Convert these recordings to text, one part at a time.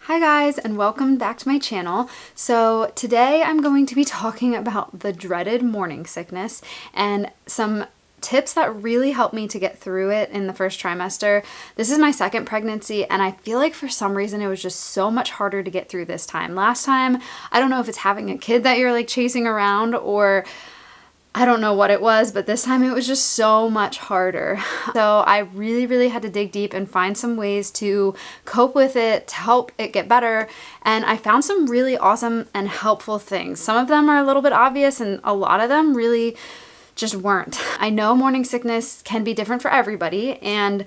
Hi guys, and welcome back to my channel. So today I'm going to be talking about the dreaded morning sickness and some tips that really helped me to get through it in the first trimester. This is my second pregnancy, and I feel like for some reason it was just so much harder to get through this time. Last time, I don't know if it's having a kid that you're like chasing around or I don't know what it was, but this time it was just so much harder. So I really had to dig deep and find some ways to cope with it, to help it get better. And I found some really awesome and helpful things. Some of them are a little bit obvious and a lot of them really just weren't. I know morning sickness can be different for everybody, and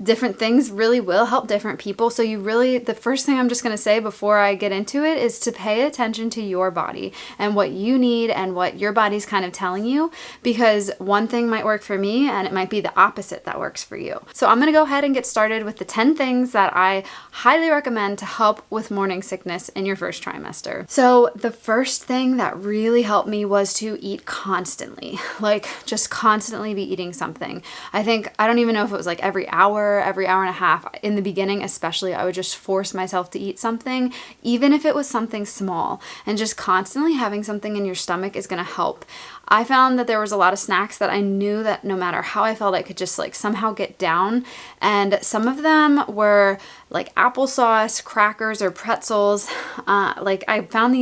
different things really will help different people. So the first thing I'm just going to say before I get into it is to pay attention to your body and what you need and what your body's kind of telling you, because one thing might work for me and it might be the opposite that works for you. So I'm going to go ahead and get started with the 10 things that I highly recommend to help with morning sickness in your first trimester. So the first thing that really helped me was to eat constantly, like just constantly be eating something. I don't even know if it was like every hour and a half. In the beginning especially, I would just force myself to eat something, even if it was something small, and just constantly having something in your stomach is going to help. I found that there was a lot of snacks that I knew that no matter how I felt, I could just like somehow get down, and some of them were like applesauce, crackers, or pretzels. Like I found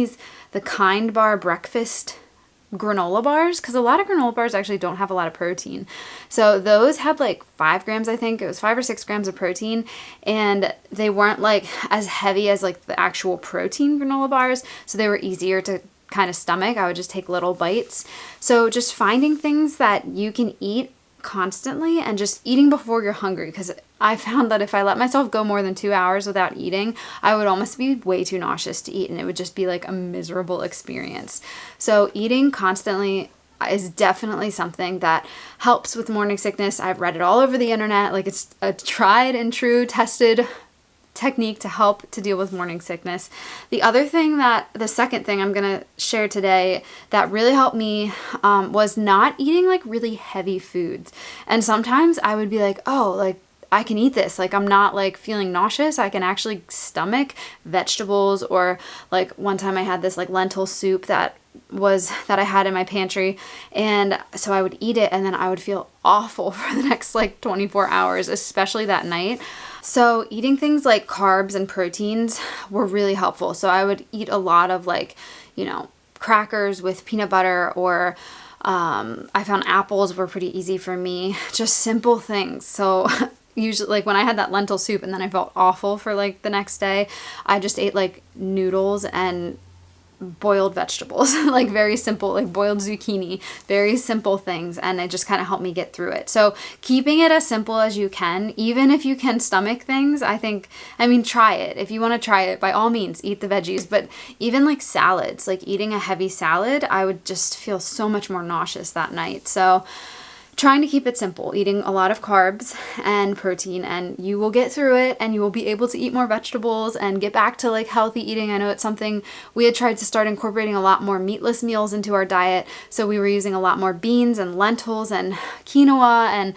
the Kind Bar breakfast granola bars, because a lot of granola bars actually don't have a lot of protein. So those had like 5 grams, I think it was 5 or 6 grams of protein, and they weren't like as heavy as like the actual protein granola bars, so they were easier to kind of stomach. I would just take little bites. So just finding things that you can eat constantly and just eating before you're hungry, because I found that if I let myself go more than 2 hours without eating, I would almost be way too nauseous to eat, and it would just be like a miserable experience. So eating constantly is definitely something that helps with morning sickness. I've read it all over the internet. Like, it's a tried and true tested technique to help to deal with morning sickness. The second thing I'm gonna share today that really helped me was not eating like really heavy foods. And sometimes I would be like, oh, like I can eat this. Like I'm not like feeling nauseous. I can actually stomach vegetables. Or like one time I had this like lentil soup that I had in my pantry, and so I would eat it and then I would feel awful for the next like 24 hours, especially that night. So eating things like carbs and proteins were really helpful. So I would eat a lot of like, crackers with peanut butter, or I found apples were pretty easy for me, just simple things. So usually like when I had that lentil soup and then I felt awful for like the next day, I just ate like noodles and boiled vegetables, like very simple, like boiled zucchini, very simple things, and it just kind of helped me get through it. So keeping it as simple as you can, even if you can stomach things, try it. If you want to try it, by all means, eat the veggies, but even like salads, like eating a heavy salad, I would just feel so much more nauseous that night. So trying to keep it simple, eating a lot of carbs and protein, and you will get through it, and you will be able to eat more vegetables and get back to like healthy eating. I know it's something we had tried to start incorporating a lot more meatless meals into our diet. So we were using a lot more beans and lentils and quinoa, and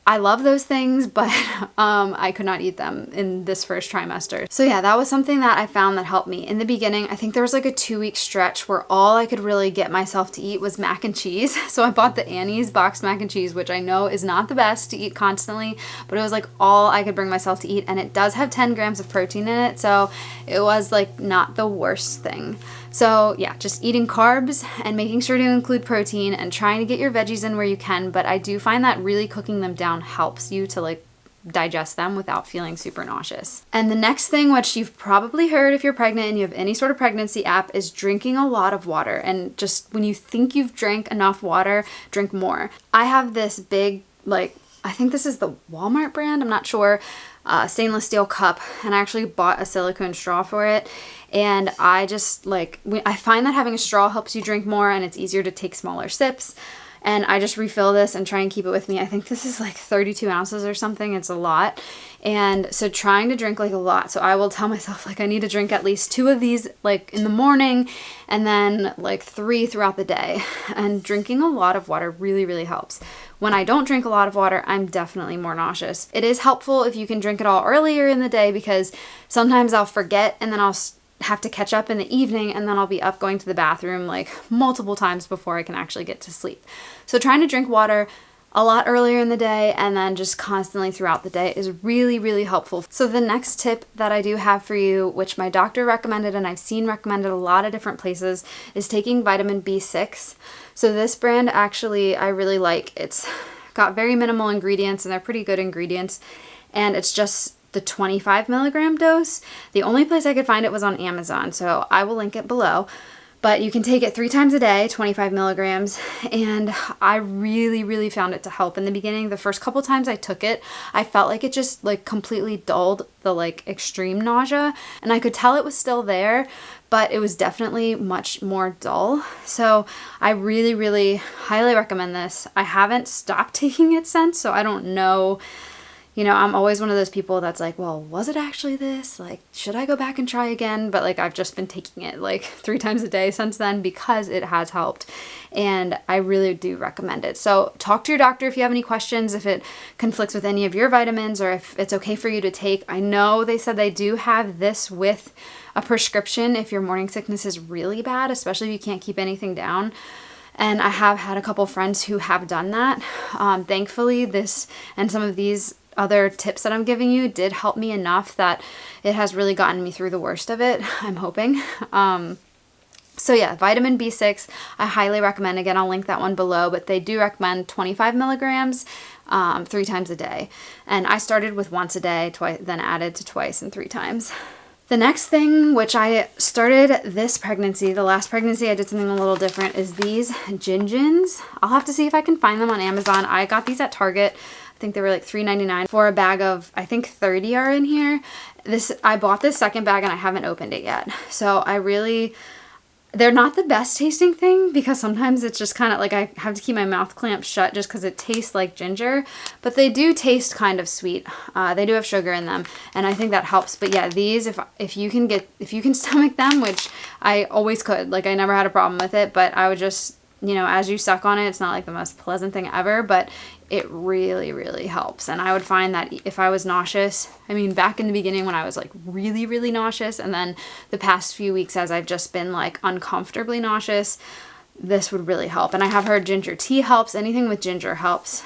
I love those things, but I could not eat them in this first trimester. So yeah, that was something that I found that helped me. In the beginning, I think there was like a 2-week stretch where all I could really get myself to eat was mac and cheese. So I bought the Annie's boxed mac and cheese, which I know is not the best to eat constantly, but it was like all I could bring myself to eat. And it does have 10 grams of protein in it, so it was like not the worst thing. So yeah, just eating carbs and making sure to include protein and trying to get your veggies in where you can. But I do find that really cooking them down helps you to like digest them without feeling super nauseous. And the next thing, which you've probably heard if you're pregnant and you have any sort of pregnancy app, is drinking a lot of water. And just when you think you've drank enough water, drink more. I have this big, like, I think this is the Walmart brand, I'm not sure, stainless steel cup, and I actually bought a silicone straw for it. And I just I find that having a straw helps you drink more, and it's easier to take smaller sips. And I just refill this and try and keep it with me. I think this is like 32 ounces or something. It's a lot. And so trying to drink like a lot. So I will tell myself like I need to drink at least 2 of these like in the morning, and then like 3 throughout the day. And drinking a lot of water really, really helps. when I don't drink a lot of water, I'm definitely more nauseous. It is helpful if you can drink it all earlier in the day, because sometimes I'll forget and then I'll have to catch up in the evening, and then I'll be up going to the bathroom like multiple times before I can actually get to sleep. So trying to drink water a lot earlier in the day and then just constantly throughout the day is really, really helpful. So the next tip that I do have for you, which my doctor recommended and I've seen recommended a lot of different places, is taking vitamin B6. So this brand actually I really like. It's got very minimal ingredients and they're pretty good ingredients, and it's just the 25 milligram dose. The only place I could find it was on Amazon, so I will link it below. But you can take it 3 times a day, 25 milligrams, and I really, really found it to help. In the beginning, the first couple times I took it, I felt like it just like completely dulled the like extreme nausea, and I could tell it was still there, but it was definitely much more dull. So I really, really highly recommend this. I haven't stopped taking it since, so I don't know. You know, I'm always one of those people that's like, well, was it actually this? Like, should I go back and try again? But like, I've just been taking it like 3 times a day since then because it has helped. And I really do recommend it. So talk to your doctor if you have any questions, if it conflicts with any of your vitamins, or if it's okay for you to take. I know they said they do have this with a prescription if your morning sickness is really bad, especially if you can't keep anything down. And I have had a couple friends who have done that. Thankfully, this and some of these other tips that I'm giving you did help me enough that it has really gotten me through the worst of it, I'm hoping. So yeah, vitamin B6, I highly recommend. Again, I'll link that one below, but they do recommend 25 milligrams 3 times a day. And I started with once a day, then added to twice and 3 times. The next thing, which I started this pregnancy, the last pregnancy I did something a little different, is these Gingins. I'll have to see if I can find them on Amazon. I got these at Target. I think they were like $3.99 for a bag of, I think 30 are in here. I bought this second bag and I haven't opened it yet. So they're not the best tasting thing, because sometimes it's just kind of like I have to keep my mouth clamped shut just because it tastes like ginger, but they do taste kind of sweet. They do have sugar in them, and I think that helps. But yeah, these, if you can stomach them, which I always could, like I never had a problem with it, but I would just, you know, as you suck on it, it's not like the most pleasant thing ever, but it really, really helps. And I would find that if I was nauseous, I mean, back in the beginning when I was like really, really nauseous, and then the past few weeks as I've just been like uncomfortably nauseous, this would really help. And I have heard ginger tea helps. Anything with ginger helps.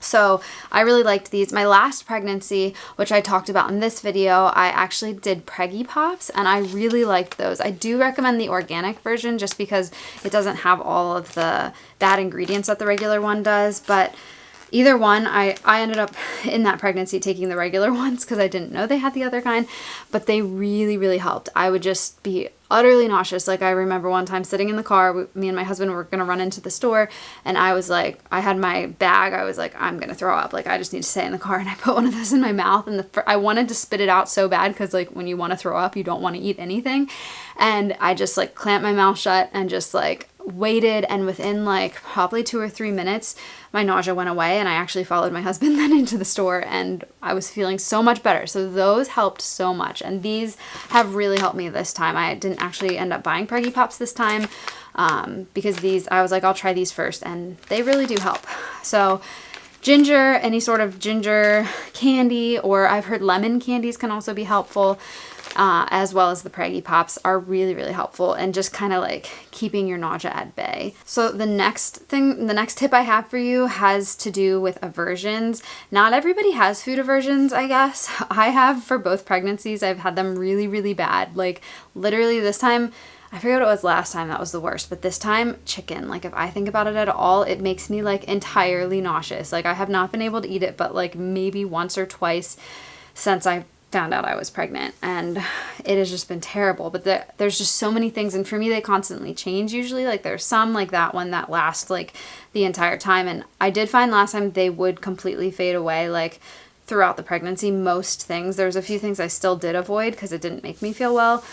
So I really liked these. My last pregnancy, which I talked about in this video, I actually did Preggy Pops, and I really liked those. I do recommend the organic version just because it doesn't have all of the bad ingredients that the regular one does, but either one, I ended up in that pregnancy taking the regular ones because I didn't know they had the other kind, but they really, really helped. I would just be utterly nauseous. Like I remember one time sitting in the car, me and my husband were going to run into the store, and I was like, I had my bag, I was like, I'm going to throw up. Like I just need to stay in the car, and I put one of those in my mouth, and I wanted to spit it out so bad because like when you want to throw up, you don't want to eat anything. And I just like clamped my mouth shut and just like waited, and within like probably 2 or 3 minutes my nausea went away, and I actually followed my husband then into the store, and I was feeling so much better. So those helped so much, and these have really helped me this time. I didn't actually end up buying Preggy Pops this time because these, I was like, I'll try these first, and they really do help. So ginger, any sort of ginger candy, or I've heard lemon candies can also be helpful. As well as the Preggy Pops are really, really helpful, and just kind of like keeping your nausea at bay. So the next tip I have for you has to do with aversions. Not everybody has food aversions, I guess. I have for both pregnancies. I've had them really, really bad. Like literally this time, I forget what it was last time that was the worst, but this time chicken. Like if I think about it at all, it makes me like entirely nauseous. Like I have not been able to eat it, but like maybe once or twice since I found out I was pregnant, and it has just been terrible. But there's just so many things, and for me they constantly change usually. Like there's some like that one that lasts like the entire time, and I did find last time they would completely fade away like throughout the pregnancy. Most things, there's a few things I still did avoid because it didn't make me feel well,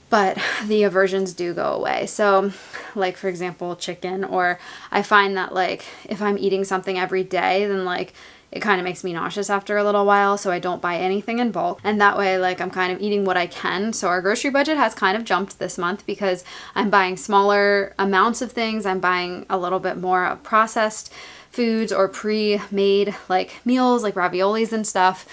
but the aversions do go away. So like for example chicken, or I find that like if I'm eating something every day, then like it kind of makes me nauseous after a little while, so I don't buy anything in bulk. And that way, like, I'm kind of eating what I can. So our grocery budget has kind of jumped this month because I'm buying smaller amounts of things. I'm buying a little bit more of processed foods or pre-made like meals like raviolis and stuff.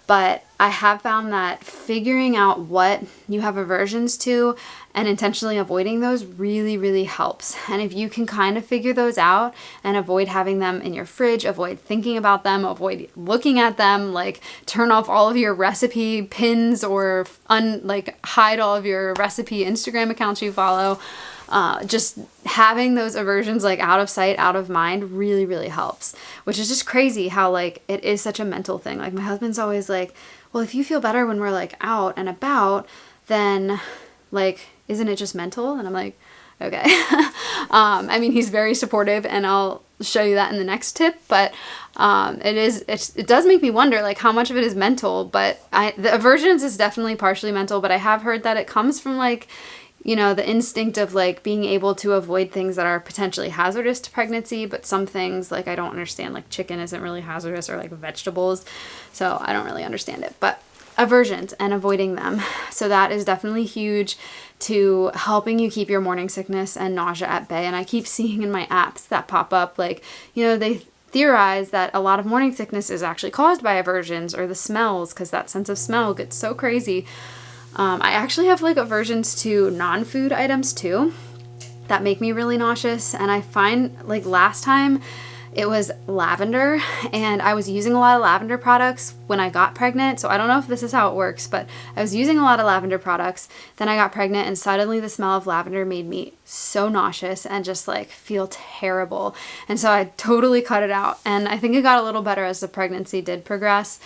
But I have found that figuring out what you have aversions to and intentionally avoiding those really, really helps. And if you can kind of figure those out and avoid having them in your fridge, avoid thinking about them, avoid looking at them, like turn off all of your recipe pins or hide all of your recipe Instagram accounts you follow, just having those aversions like out of sight, out of mind really, really helps, which is just crazy how like it is such a mental thing. Like my husband's always like, well, if you feel better when we're like out and about, then like, isn't it just mental? And I'm like, okay. I mean, he's very supportive and I'll show you that in the next tip, but it does make me wonder like how much of it is mental, but the aversions is definitely partially mental, but I have heard that it comes from like, you know, the instinct of like being able to avoid things that are potentially hazardous to pregnancy, but some things like I don't understand, like chicken isn't really hazardous or like vegetables. So I don't really understand it, but aversions and avoiding them. So that is definitely huge to helping you keep your morning sickness and nausea at bay. And I keep seeing in my apps that pop up, like, you know, they theorize that a lot of morning sickness is actually caused by aversions or the smells, because that sense of smell gets so crazy. I actually have like aversions to non-food items too that make me really nauseous. And I find like last time it was lavender, and I was using a lot of lavender products when I got pregnant. So I don't know if this is how it works, but I was using a lot of lavender products. Then I got pregnant and suddenly the smell of lavender made me so nauseous and just like feel terrible. And so I totally cut it out. And I think it got a little better as the pregnancy did progress.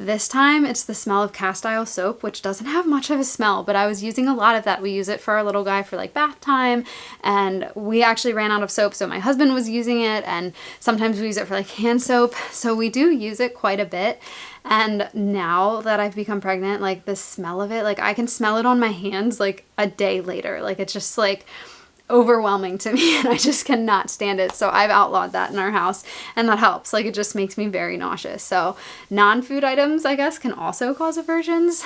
This time it's the smell of cast iron soap, which doesn't have much of a smell, but I was using a lot of that. We use it for our little guy for like bath time, and we actually ran out of soap, so my husband was using it, and sometimes we use it for like hand soap. So we do use it quite a bit. And now that I've become pregnant, like the smell of it, like I can smell it on my hands like a day later. Like it's just like overwhelming to me and I just cannot stand it. So I've outlawed that in our house, and that helps. Like it just makes me very nauseous. So non-food items, I guess, can also cause aversions.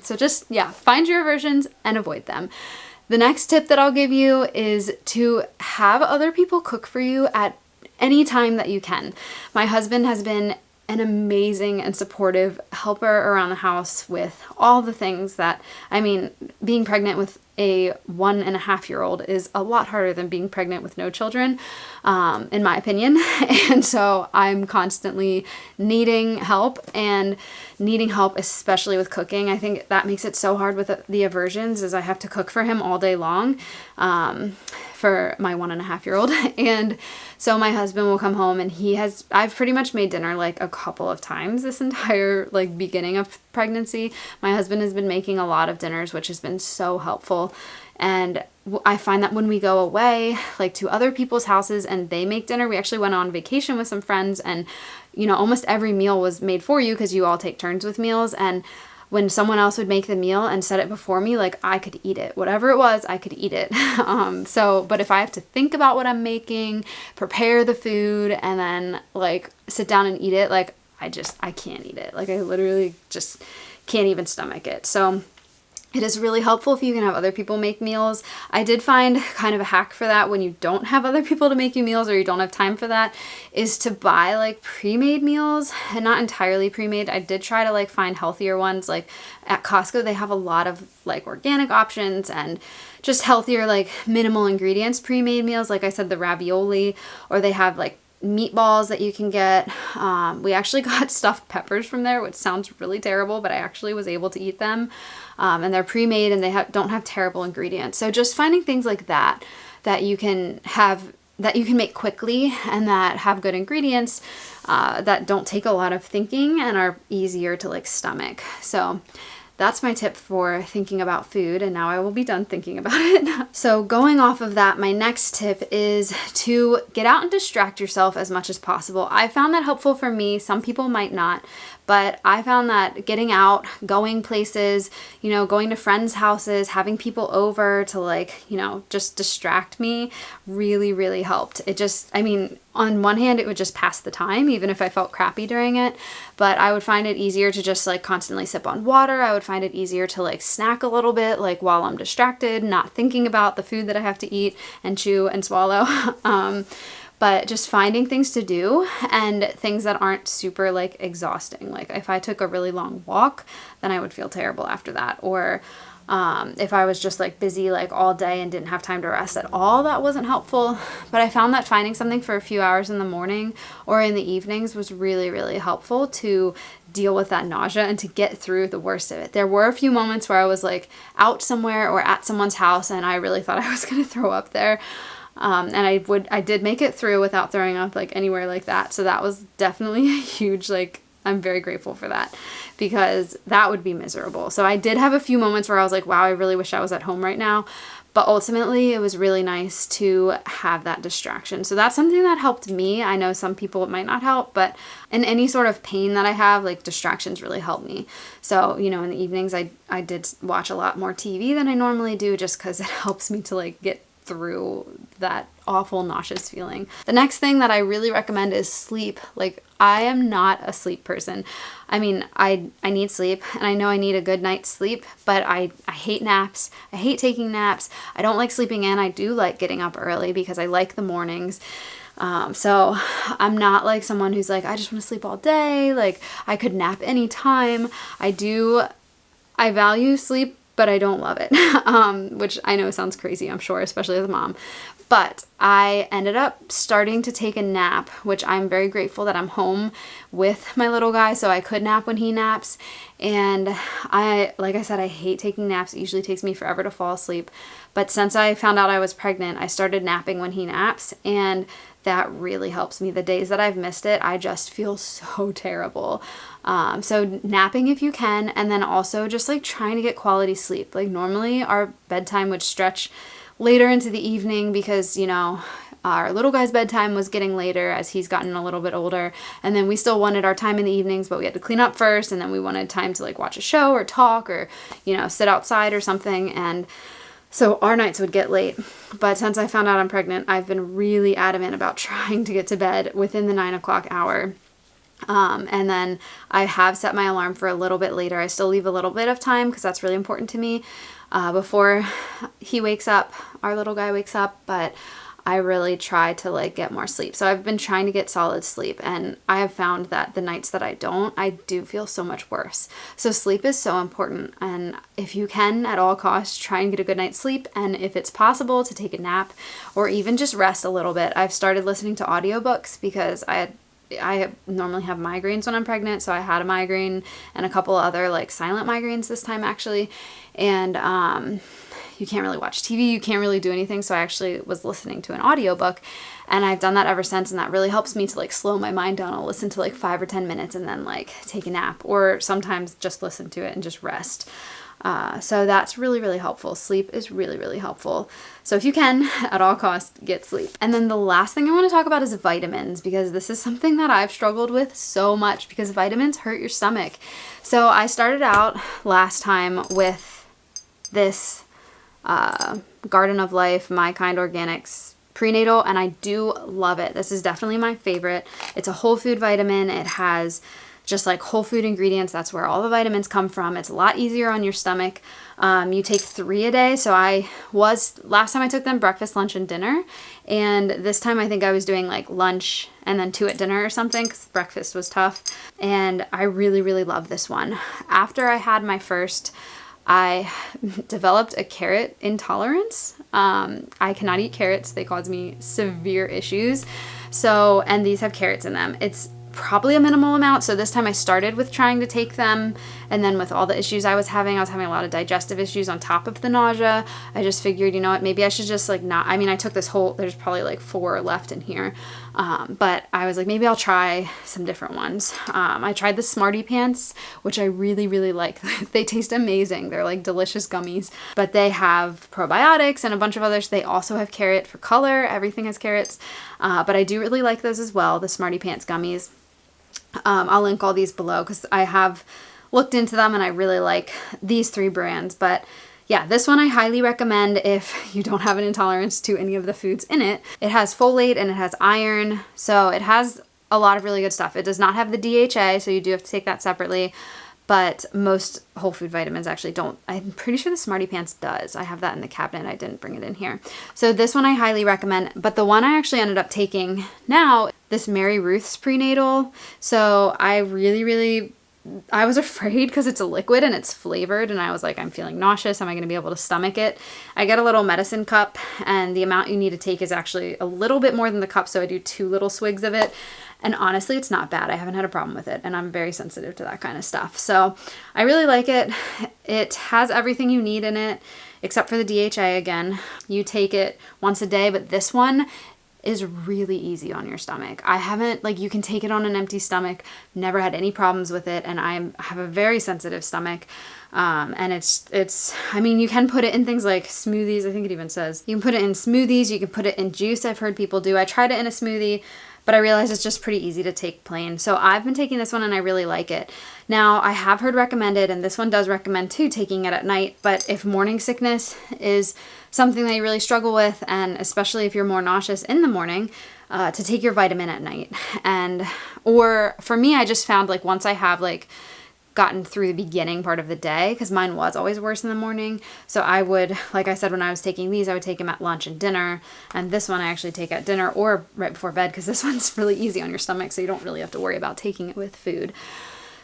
So just, yeah, find your aversions and avoid them. The next tip that I'll give you is to have other people cook for you at any time that you can. My husband has been an amazing and supportive helper around the house with all the things that, I mean, being pregnant with a 1.5-year-old is a lot harder than being pregnant with no children, in my opinion. And so I'm constantly needing help, and needing help especially with cooking. I think that makes it so hard with the aversions, is I have to cook for him all day long, for my 1.5-year-old. And so my husband will come home and I've pretty much made dinner like a couple of times this entire like beginning of pregnancy. My husband has been making a lot of dinners, which has been so helpful. And I find that when we go away, like to other people's houses and they make dinner, we actually went on vacation with some friends, and you know, almost every meal was made for you because you all take turns with meals. And when someone else would make the meal and set it before me, like I could eat it. Whatever it was, I could eat it. But if I have to think about what I'm making, prepare the food, and then like sit down and eat it, like I can't eat it. Like I literally just can't even stomach it. So it is really helpful if you can have other people make meals. I did find kind of a hack for that when you don't have other people to make you meals, or you don't have time for that, is to buy like pre-made meals, and not entirely pre-made. I did try to like find healthier ones. Like at Costco, they have a lot of like organic options and just healthier, like minimal ingredients pre-made meals. Like I said, the ravioli, or they have like meatballs that you can get. We actually got stuffed peppers from there, which sounds really terrible, but I actually was able to eat them. And they're pre-made and they don't have terrible ingredients. So just finding things like that you can have, that you can make quickly and that have good ingredients, that don't take a lot of thinking and are easier to like stomach. So that's my tip for thinking about food, and now I will be done thinking about it. So going off of that, my next tip is to get out and distract yourself as much as possible. I found that helpful for me. Some people might not, but I found that getting out, going places, you know, going to friends' houses, having people over to like, you know, just distract me really, really helped. It just, I mean, on one hand, it would just pass the time, even if I felt crappy during it, but I would find it easier to just like constantly sip on water. I would find it easier to like snack a little bit, like while I'm distracted, not thinking about the food that I have to eat and chew and swallow. but just finding things to do and things that aren't super like exhausting. Like if I took a really long walk, then I would feel terrible after that. Or if I was just like busy like all day and didn't have time to rest at all, that wasn't helpful. But I found that finding something for a few hours in the morning or in the evenings was really, really helpful to deal with that nausea and to get through the worst of it. There were a few moments where I was like out somewhere or at someone's house and I really thought I was going to throw up there. And I did make it through without throwing up like anywhere like that. So that was definitely a huge, like, I'm very grateful for that, because that would be miserable. So I did have a few moments where I was like, wow, I really wish I was at home right now. But ultimately, it was really nice to have that distraction. So that's something that helped me. I know some people it might not help, but in any sort of pain that I have, like, distractions really help me. So, you know, in the evenings, I did watch a lot more TV than I normally do, just because it helps me to, like, get through that awful nauseous feeling. The next thing that I really recommend is sleep. Like, I am not a sleep person. I mean, I need sleep, and I know I need a good night's sleep, but I hate naps. I hate taking naps. I don't like sleeping in. I do like getting up early because I like the mornings. So I'm not like someone who's like, I just want to sleep all day. Like, I could nap anytime. I value sleep, but I don't love it, which I know sounds crazy, I'm sure, especially as a mom. But I ended up starting to take a nap, which I'm very grateful that I'm home with my little guy, so I could nap when he naps. And like I said, I hate taking naps. It usually takes me forever to fall asleep. But since I found out I was pregnant, I started napping when he naps, and that really helps me. The days that I've missed it, I just feel so terrible. So napping if you can, and then also just like trying to get quality sleep. Like normally our bedtime would stretch later into the evening because, you know, our little guy's bedtime was getting later as he's gotten a little bit older. And then we still wanted our time in the evenings, but we had to clean up first. And then we wanted time to like watch a show or talk or, you know, sit outside or something. And so our nights would get late. But since I found out I'm pregnant, I've been really adamant about trying to get to bed within the 9 o'clock hour. And then I have set my alarm for a little bit later. I still leave a little bit of time because that's really important to me before he wakes up, our little guy wakes up, but I really try to like get more sleep. So I've been trying to get solid sleep, and I have found that the nights that I don't, I do feel so much worse. So sleep is so important, and if you can at all costs, try and get a good night's sleep, and if it's possible to take a nap or even just rest a little bit. I've started listening to audiobooks because I normally have migraines when I'm pregnant, so I had a migraine and a couple other like silent migraines this time actually, and you can't really watch TV, you can't really do anything, so I actually was listening to an audiobook, and I've done that ever since, and that really helps me to like slow my mind down. I'll listen to like 5 or 10 minutes and then like take a nap, or sometimes just listen to it and just rest. So that's really, really helpful. Sleep is really, really helpful. So if you can, at all costs, get sleep. And then the last thing I want to talk about is vitamins, because this is something that I've struggled with so much because vitamins hurt your stomach. So I started out last time with this Garden of Life, My Kind Organics prenatal, and I do love it. This is definitely my favorite. It's a whole food vitamin. It has just like whole food ingredients. That's where all the vitamins come from. It's a lot easier on your stomach. You take 3 a day. So last time I took them breakfast, lunch, and dinner. And this time I think I was doing like lunch and then 2 at dinner or something because breakfast was tough. And I really, really love this one. After I had my first, I developed a carrot intolerance. I cannot eat carrots. They cause me severe issues. So, and these have carrots in them. It's probably a minimal amount. So this time I started with trying to take them, and then with all the issues I was having a lot of digestive issues on top of the nausea. I just figured, you know what, maybe I should just like not, I mean, I took this whole, there's probably like 4 left in here. But I was like, maybe I'll try some different ones. I tried the Smarty Pants, which I really, really like. They taste amazing. They're like delicious gummies, but they have probiotics and a bunch of others. They also have carrot for color. Everything has carrots. But I do really like those as well, the Smarty Pants gummies. I'll link all these below because I have looked into them and I really like these 3 brands. But yeah, this one I highly recommend if you don't have an intolerance to any of the foods in it. It has folate and it has iron, so it has a lot of really good stuff. It does not have the DHA, so you do have to take that separately. but most whole food vitamins actually don't. I'm pretty sure the Smarty Pants does. I have that in the cabinet. I didn't bring it in here. So this one I highly recommend, but the one I actually ended up taking now, this Mary Ruth's prenatal. So I was afraid because it's a liquid and it's flavored, and I was like, I'm feeling nauseous. Am I going to be able to stomach it? I get a little medicine cup, and the amount you need to take is actually a little bit more than the cup, so I do 2 little swigs of it. And honestly, it's not bad. I haven't had a problem with it, and I'm very sensitive to that kind of stuff. So I really like it. It has everything you need in it, except for the DHA again. You take it once a day, but this one is really easy on your stomach. I haven't, like, you can take it on an empty stomach, never had any problems with it, and I have a very sensitive stomach. And I mean, you can put it in things like smoothies. I think it even says you can put it in smoothies, you can put it in juice. I've heard people do. I tried it in a smoothie, but I realized it's just pretty easy to take plain. So I've been taking this one and I really like it. Now, I have heard recommended, and this one does recommend too, taking it at night, but if morning sickness is something that you really struggle with, and especially if you're more nauseous in the morning, to take your vitamin at night. Or for me, I just found, like, once I have, like, gotten through the beginning part of the day, because mine was always worse in the morning. So I would, like I said, when I was taking these, I would take them at lunch and dinner. And this one I actually take at dinner or right before bed, because this one's really easy on your stomach, so you don't really have to worry about taking it with food.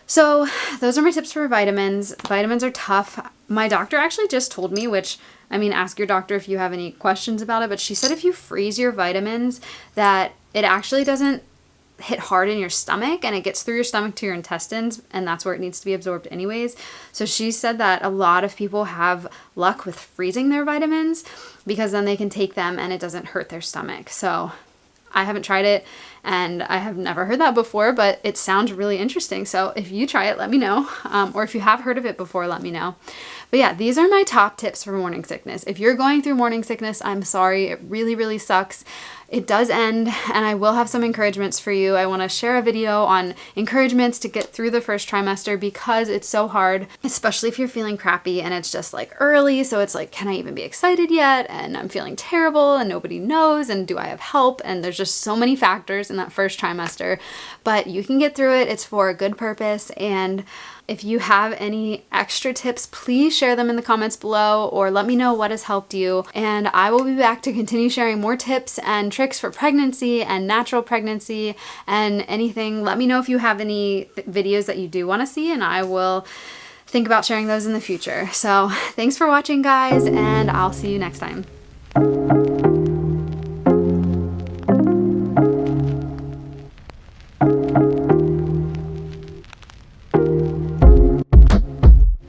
So those are my tips for vitamins. Vitamins are tough. My doctor actually just told me, which, I mean, ask your doctor if you have any questions about it, but she said if you freeze your vitamins, that it actually doesn't hit hard in your stomach, and it gets through your stomach to your intestines, and that's where it needs to be absorbed anyways. So she said that a lot of people have luck with freezing their vitamins, because then they can take them and it doesn't hurt their stomach. So I haven't tried it, and I have never heard that before, but it sounds really interesting. So if you try it, let me know. Or if you have heard of it before, let me know. But yeah, these are my top tips for morning sickness. If you're going through morning sickness, I'm sorry. It really, really sucks. It does end, and I will have some encouragements for you. I want to share a video on encouragements to get through the first trimester, because it's so hard, especially if you're feeling crappy and it's just like early. So it's like, can I even be excited yet? And I'm feeling terrible and nobody knows. And do I have help? And there's just so many factors in that first trimester, but you can get through it. It's for a good purpose. And if you have any extra tips, please share them in the comments below, or let me know what has helped you. And I will be back to continue sharing more tips and tricks for pregnancy and natural pregnancy and anything. Let me know if you have any videos that you do want to see, and I will think about sharing those in the future. So thanks for watching, guys, and I'll see you next time.